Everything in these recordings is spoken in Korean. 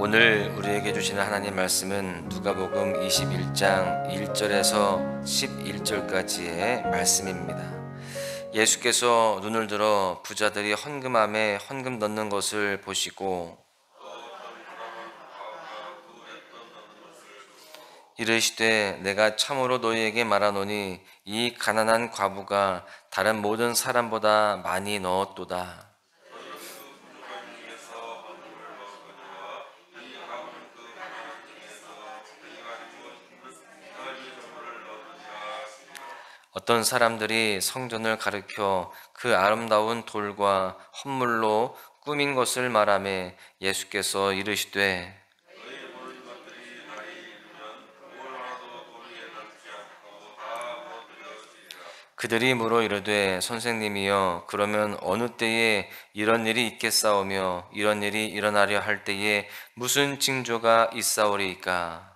오늘 우리에게 주시는 하나님 말씀은 누가복음 21장 1절에서 11절까지의 말씀입니다. 예수께서 눈을 들어 부자들이 헌금함에 헌금 넣는 것을 보시고 이르시되 내가 참으로 너희에게 말하노니 이 가난한 과부가 다른 모든 사람보다 많이 넣었도다. 어떤 사람들이 성전을 가리켜 그 아름다운 돌과 헌물로 꾸민 것을 말하며 예수께서 이르시되 그들이 물어 이르되 선생님이여 그러면 어느 때에 이런 일이 있겠사오며 이런 일이 일어나려 할 때에 무슨 징조가 있사오리이까?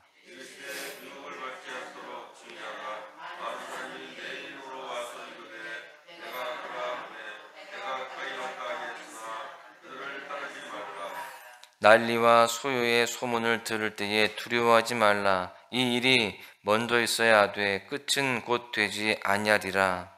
난리와 소요의 소문을 들을 때에 두려워하지 말라. 이 일이 먼저 있어야 하되 끝은 곧 되지 아니하리라.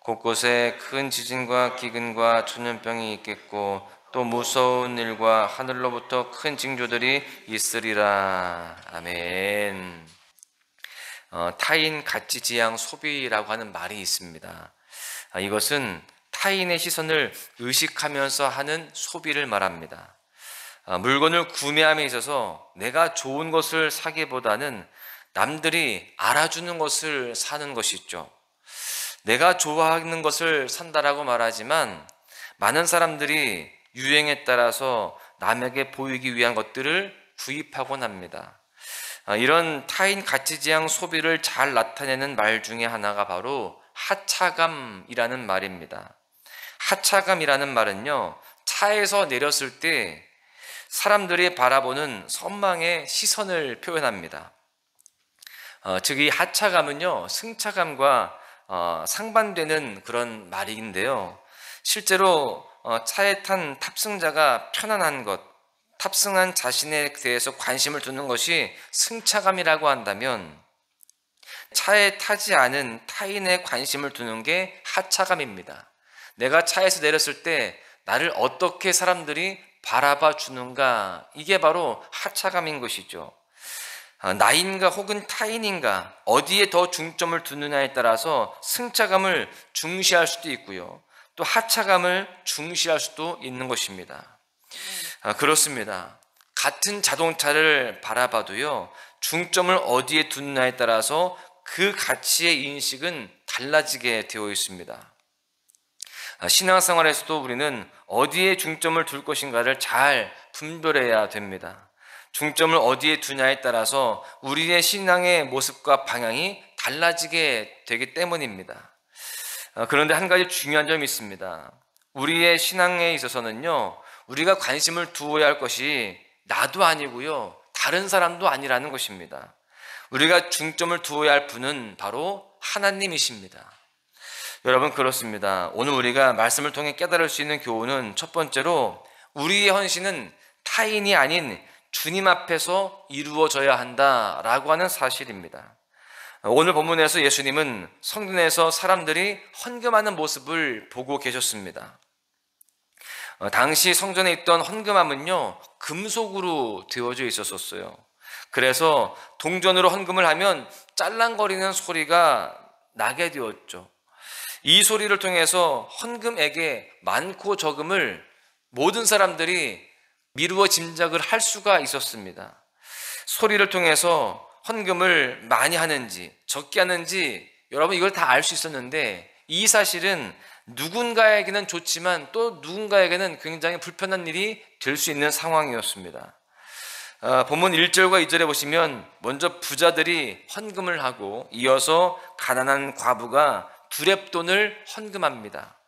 곳곳에 큰 지진과 기근과 전염병이 있겠고 또 무서운 일과 하늘로부터 큰 징조들이 있으리라. 아멘. 타인 가치지향 소비라고 하는 말이 있습니다. 이것은 타인의 시선을 의식하면서 하는 소비를 말합니다. 물건을 구매함에 있어서 내가 좋은 것을 사기보다는 남들이 알아주는 것을 사는 것이죠. 내가 좋아하는 것을 산다라고 말하지만 많은 사람들이 유행에 따라서 남에게 보이기 위한 것들을 구입하곤 합니다. 이런 타인 가치지향 소비를 잘 나타내는 말 중에 하나가 바로 하차감이라는 말입니다. 하차감이라는 말은요, 차에서 내렸을 때 사람들이 바라보는 선망의 시선을 표현합니다. 즉 이 하차감은요, 승차감과 상반되는 그런 말인데요. 실제로 차에 탄 탑승자가 편안한 것, 탑승한 자신에 대해서 관심을 두는 것이 승차감이라고 한다면 차에 타지 않은 타인의 관심을 두는 게 하차감입니다. 내가 차에서 내렸을 때 나를 어떻게 사람들이 바라봐 주는가, 이게 바로 하차감인 것이죠. 나인가 혹은 타인인가 어디에 더 중점을 두느냐에 따라서 승차감을 중시할 수도 있고요, 또 하차감을 중시할 수도 있는 것입니다. 그렇습니다. 같은 자동차를 바라봐도요, 중점을 어디에 두느냐에 따라서 그 가치의 인식은 달라지게 되어 있습니다. 신앙생활에서도 우리는 어디에 중점을 둘 것인가를 잘 분별해야 됩니다. 중점을 어디에 두냐에 따라서 우리의 신앙의 모습과 방향이 달라지게 되기 때문입니다. 그런데 한 가지 중요한 점이 있습니다. 우리의 신앙에 있어서는요, 우리가 관심을 두어야 할 것이 나도 아니고요, 다른 사람도 아니라는 것입니다. 우리가 중점을 두어야 할 분은 바로 하나님이십니다. 여러분, 그렇습니다. 오늘 우리가 말씀을 통해 깨달을 수 있는 교훈은 첫 번째로 우리의 헌신은 타인이 아닌 주님 앞에서 이루어져야 한다라고 하는 사실입니다. 오늘 본문에서 예수님은 성전에서 사람들이 헌금하는 모습을 보고 계셨습니다. 당시 성전에 있던 헌금함은요, 금속으로 되어져 있었어요. 그래서 동전으로 헌금을 하면 짤랑거리는 소리가 나게 되었죠. 이 소리를 통해서 헌금액의 많고 적음을 모든 사람들이 미루어 짐작을 할 수가 있었습니다. 소리를 통해서 헌금을 많이 하는지 적게 하는지 여러분 이걸 다 알 수 있었는데, 이 사실은 누군가에게는 좋지만 또 누군가에게는 굉장히 불편한 일이 될 수 있는 상황이었습니다. 본문 1절과 2절에 보시면 먼저 부자들이 헌금을 하고 이어서 가난한 과부가 두렙돈을 헌금합니다.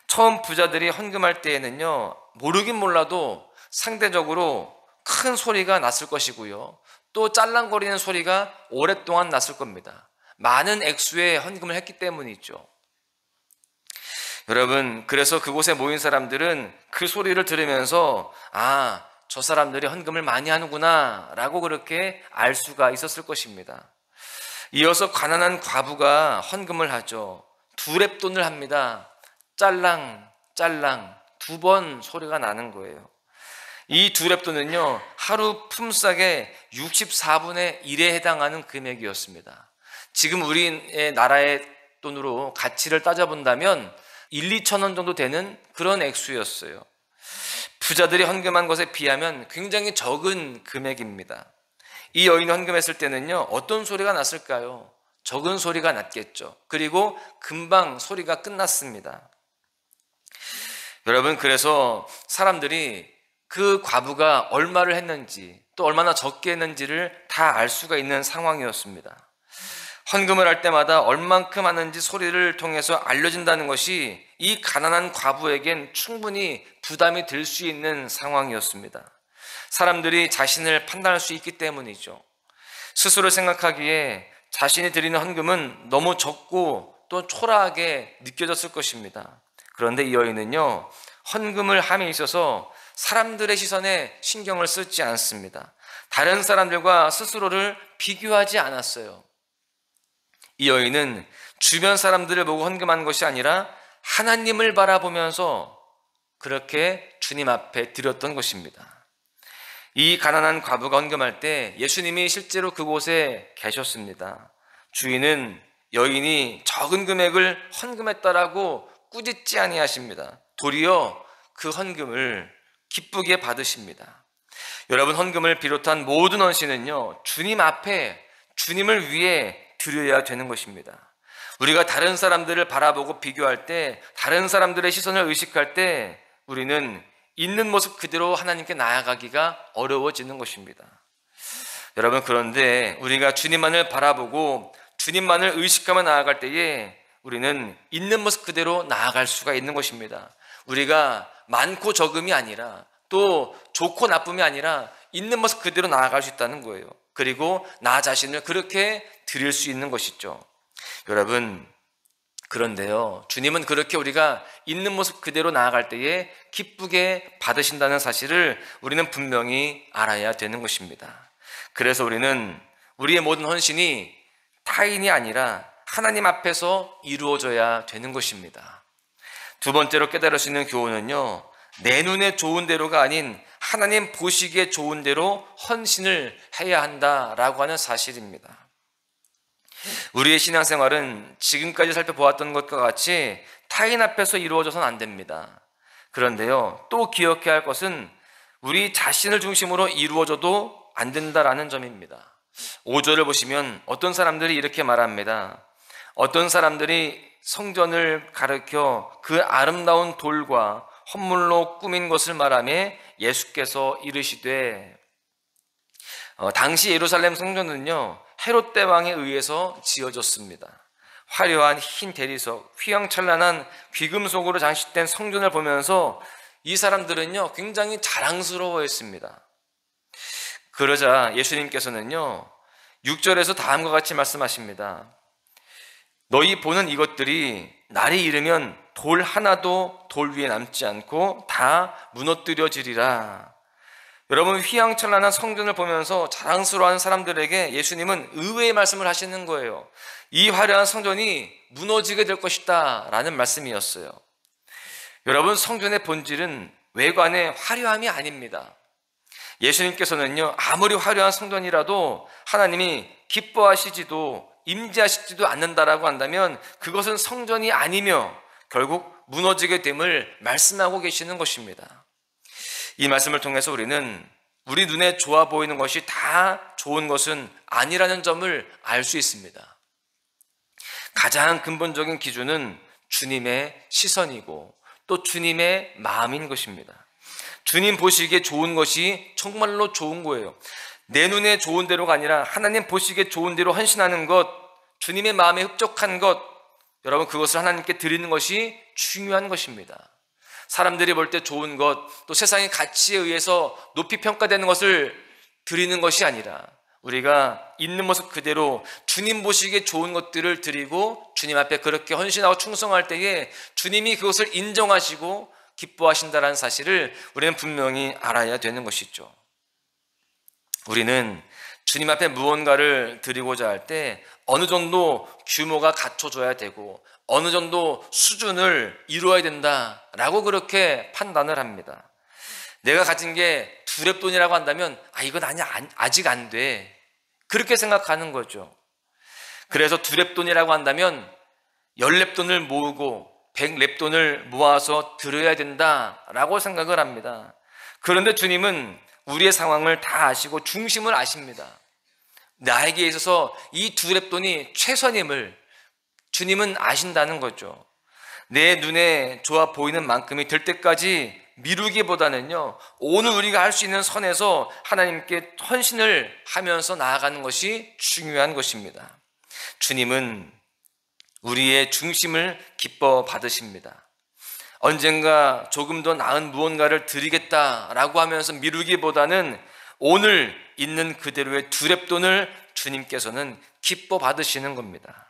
처음 부자들이 헌금할 때에는요, 모르긴 몰라도 상대적으로 큰 소리가 났을 것이고요, 또 짤랑거리는 소리가 오랫동안 났을 겁니다. 많은 액수의 헌금을 했기 때문이죠. 여러분, 그래서 그곳에 모인 사람들은 그 소리를 들으면서 저 사람들이 헌금을 많이 하는구나 라고 그렇게 알 수가 있었을 것입니다. 이어서 가난한 과부가 헌금을 하죠. 2렙돈을 합니다. 짤랑 짤랑 2번 소리가 나는 거예요. 이 2렙돈은요, 하루 품삯의 64분의 1에 해당하는 금액이었습니다. 지금 우리의 나라의 돈으로 가치를 따져본다면 1, 2천 원 정도 되는 그런 액수였어요. 부자들이 헌금한 것에 비하면 굉장히 적은 금액입니다. 이 여인이 헌금했을 때는요, 어떤 소리가 났을까요? 적은 소리가 났겠죠. 그리고 금방 소리가 끝났습니다. 여러분, 그래서 사람들이 그 과부가 얼마를 했는지, 또 얼마나 적게 했는지를 다 알 수가 있는 상황이었습니다. 헌금을 할 때마다 얼만큼 하는지 소리를 통해서 알려진다는 것이 이 가난한 과부에겐 충분히 부담이 될 수 있는 상황이었습니다. 사람들이 자신을 판단할 수 있기 때문이죠. 스스로 생각하기에 자신이 드리는 헌금은 너무 적고 또 초라하게 느껴졌을 것입니다. 그런데 이 여인은요, 헌금을 함에 있어서 사람들의 시선에 신경을 쓰지 않습니다. 다른 사람들과 스스로를 비교하지 않았어요. 이 여인은 주변 사람들을 보고 헌금한 것이 아니라 하나님을 바라보면서 그렇게 주님 앞에 드렸던 것입니다. 이 가난한 과부가 헌금할 때 예수님이 실제로 그곳에 계셨습니다. 주인은 여인이 적은 금액을 헌금했다라고 꾸짖지 아니하십니다. 도리어 그 헌금을 기쁘게 받으십니다. 여러분, 헌금을 비롯한 모든 헌신은요, 주님 앞에 주님을 위해 드려야 되는 것입니다. 우리가 다른 사람들을 바라보고 비교할 때, 다른 사람들의 시선을 의식할 때 우리는 있는 모습 그대로 하나님께 나아가기가 어려워지는 것입니다. 여러분, 그런데 우리가 주님만을 바라보고 주님만을 의식하며 나아갈 때에 우리는 있는 모습 그대로 나아갈 수가 있는 것입니다. 우리가 많고 적음이 아니라, 또 좋고 나쁨이 아니라 있는 모습 그대로 나아갈 수 있다는 거예요. 그리고 나 자신을 그렇게 드릴 수 있는 것이죠. 여러분, 그런데요, 주님은 그렇게 우리가 있는 모습 그대로 나아갈 때에 기쁘게 받으신다는 사실을 우리는 분명히 알아야 되는 것입니다. 그래서 우리는 우리의 모든 헌신이 타인이 아니라 하나님 앞에서 이루어져야 되는 것입니다. 두 번째로 깨달을 수 있는 교훈은요, 내 눈에 좋은 대로가 아닌 하나님 보시기에 좋은 대로 헌신을 해야 한다라고 하는 사실입니다. 우리의 신앙생활은 지금까지 살펴보았던 것과 같이 타인 앞에서 이루어져서는 안 됩니다. 그런데요, 또 기억해야 할 것은 우리 자신을 중심으로 이루어져도 안 된다라는 점입니다. 5절을 보시면 어떤 사람들이 이렇게 말합니다. 어떤 사람들이 성전을 가리켜 그 아름다운 돌과 헌물로 꾸민 것을 말하며 예수께서 이르시되, 당시 예루살렘 성전은요, 헤롯 대왕에 의해서 지어졌습니다. 화려한 흰 대리석, 휘황찬란한 귀금속으로 장식된 성전을 보면서 이 사람들은요, 굉장히 자랑스러워했습니다. 그러자 예수님께서는요, 6절에서 다음과 같이 말씀하십니다. 너희 보는 이것들이 날이 이르면 돌 하나도 돌 위에 남지 않고 다 무너뜨려지리라. 여러분, 휘황찬란한 성전을 보면서 자랑스러워하는 사람들에게 예수님은 의외의 말씀을 하시는 거예요. 이 화려한 성전이 무너지게 될 것이다 라는 말씀이었어요. 여러분, 성전의 본질은 외관의 화려함이 아닙니다. 예수님께서는요, 아무리 화려한 성전이라도 하나님이 기뻐하시지도 임재하시지도 않는다라고 한다면 그것은 성전이 아니며 결국 무너지게 됨을 말씀하고 계시는 것입니다. 이 말씀을 통해서 우리는 우리 눈에 좋아 보이는 것이 다 좋은 것은 아니라는 점을 알 수 있습니다. 가장 근본적인 기준은 주님의 시선이고 또 주님의 마음인 것입니다. 주님 보시기에 좋은 것이 정말로 좋은 거예요. 내 눈에 좋은 대로가 아니라 하나님 보시기에 좋은 대로 헌신하는 것, 주님의 마음에 흡족한 것, 여러분, 그것을 하나님께 드리는 것이 중요한 것입니다. 사람들이 볼 때 좋은 것, 또 세상의 가치에 의해서 높이 평가되는 것을 드리는 것이 아니라 우리가 있는 모습 그대로 주님 보시기에 좋은 것들을 드리고 주님 앞에 그렇게 헌신하고 충성할 때에 주님이 그것을 인정하시고 기뻐하신다는 사실을 우리는 분명히 알아야 되는 것이죠. 우리는 주님 앞에 무언가를 드리고자 할 때 어느 정도 규모가 갖춰져야 되고 어느 정도 수준을 이루어야 된다라고 그렇게 판단을 합니다. 내가 가진 게 두 렙돈이라고 한다면 이건 아직 안 돼, 그렇게 생각하는 거죠. 그래서 두 렙돈이라고 한다면 10렙돈을 모으고 100렙돈을 모아서 드려야 된다라고 생각을 합니다. 그런데 주님은 우리의 상황을 다 아시고 중심을 아십니다. 나에게 있어서 이 두 렙돈이 최선임을 주님은 아신다는 거죠. 내 눈에 좋아 보이는 만큼이 될 때까지 미루기보다는요, 오늘 우리가 할 수 있는 선에서 하나님께 헌신을 하면서 나아가는 것이 중요한 것입니다. 주님은 우리의 중심을 기뻐 받으십니다. 언젠가 조금 더 나은 무언가를 드리겠다라고 하면서 미루기보다는 오늘 있는 그대로의 두 렙돈을 주님께서는 기뻐 받으시는 겁니다.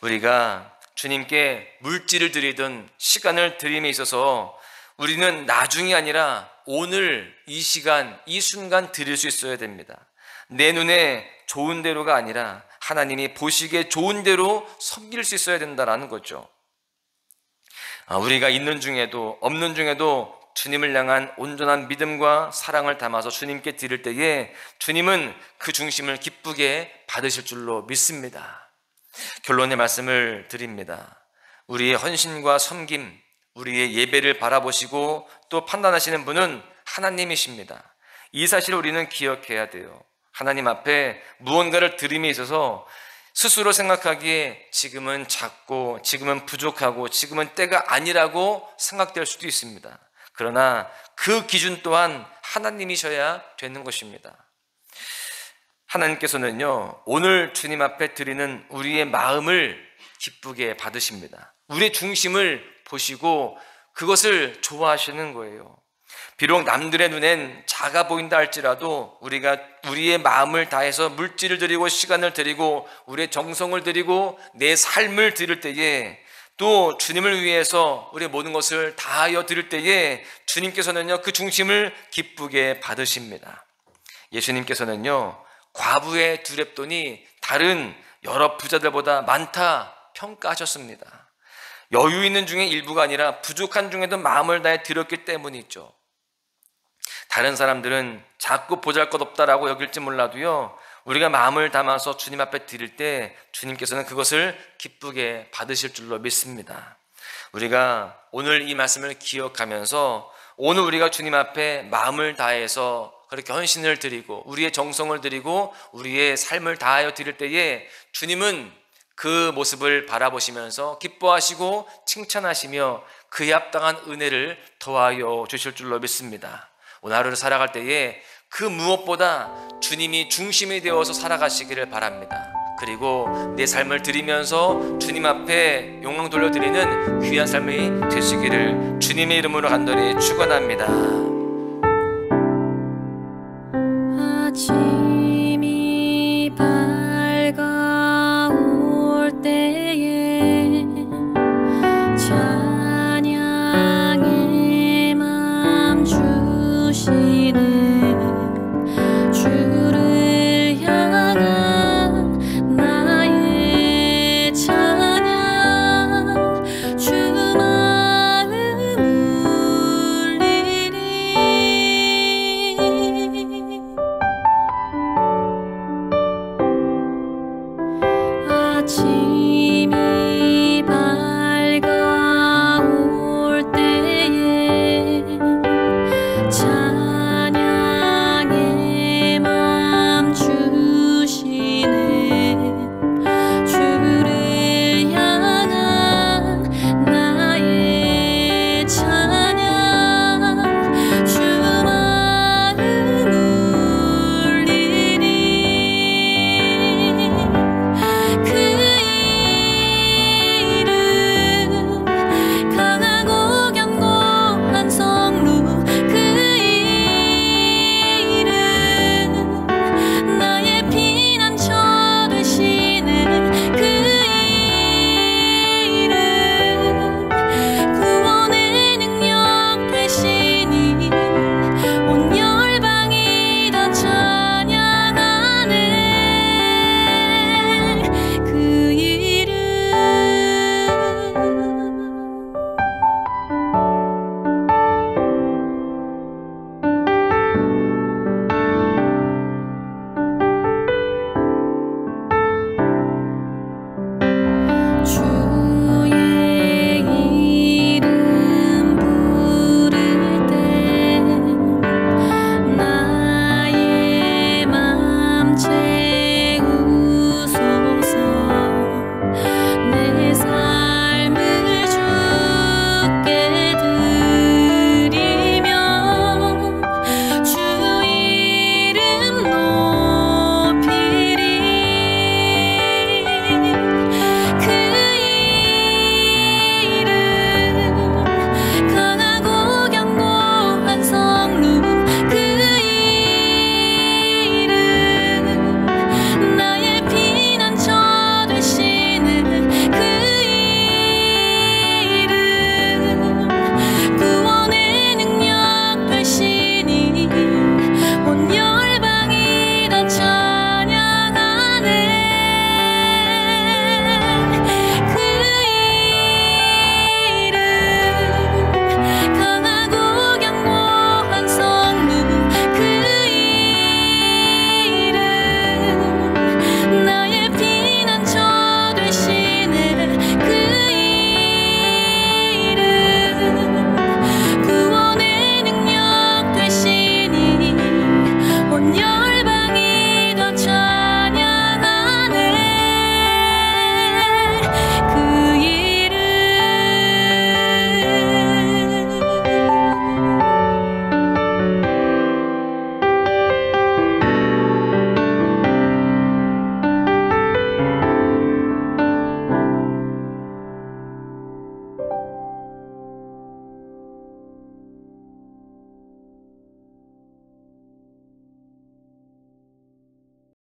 우리가 주님께 물질을 드리든 시간을 드림에 있어서 우리는 나중이 아니라 오늘 이 시간, 이 순간 드릴 수 있어야 됩니다. 내 눈에 좋은 대로가 아니라 하나님이 보시기에 좋은 대로 섬길 수 있어야 된다는 거죠. 우리가 있는 중에도 없는 중에도 주님을 향한 온전한 믿음과 사랑을 담아서 주님께 드릴 때에 주님은 그 중심을 기쁘게 받으실 줄로 믿습니다. 결론의 말씀을 드립니다. 우리의 헌신과 섬김, 우리의 예배를 바라보시고 또 판단하시는 분은 하나님이십니다. 이 사실을 우리는 기억해야 돼요. 하나님 앞에 무언가를 드림에 있어서 스스로 생각하기에 지금은 작고 지금은 부족하고 지금은 때가 아니라고 생각될 수도 있습니다. 그러나 그 기준 또한 하나님이셔야 되는 것입니다. 하나님께서는요, 오늘 주님 앞에 드리는 우리의 마음을 기쁘게 받으십니다. 우리의 중심을 보시고 그것을 좋아하시는 거예요. 비록 남들의 눈엔 작아 보인다 할지라도 우리가 우리의 마음을 다해서 물질을 드리고 시간을 드리고 우리의 정성을 드리고 내 삶을 드릴 때에 또 주님을 위해서 우리의 모든 것을 다하여 드릴 때에 주님께서는요, 그 중심을 기쁘게 받으십니다. 예수님께서는요, 과부의 두 렙돈이 다른 여러 부자들보다 많다 평가하셨습니다. 여유 있는 중에 일부가 아니라 부족한 중에도 마음을 다해 드렸기 때문이죠. 다른 사람들은 자꾸 보잘것없다라고 여길지 몰라도요, 우리가 마음을 담아서 주님 앞에 드릴 때 주님께서는 그것을 기쁘게 받으실 줄로 믿습니다. 우리가 오늘 이 말씀을 기억하면서 오늘 우리가 주님 앞에 마음을 다해서 그렇게 헌신을 드리고 우리의 정성을 드리고 우리의 삶을 다하여 드릴 때에 주님은 그 모습을 바라보시면서 기뻐하시고 칭찬하시며 그에 합당한 은혜를 더하여 주실 줄로 믿습니다. 오늘 하루를 살아갈 때에 그 무엇보다 주님이 중심이 되어서 살아가시기를 바랍니다. 그리고 내 삶을 드리면서 주님 앞에 영광 돌려드리는 귀한 삶이 되시기를 주님의 이름으로 간절히 축원합니다. 아침이 밝아올 때에 찬양의 맘 주시는 주를 향한 나의 찬양 주 마음 울리리. 아침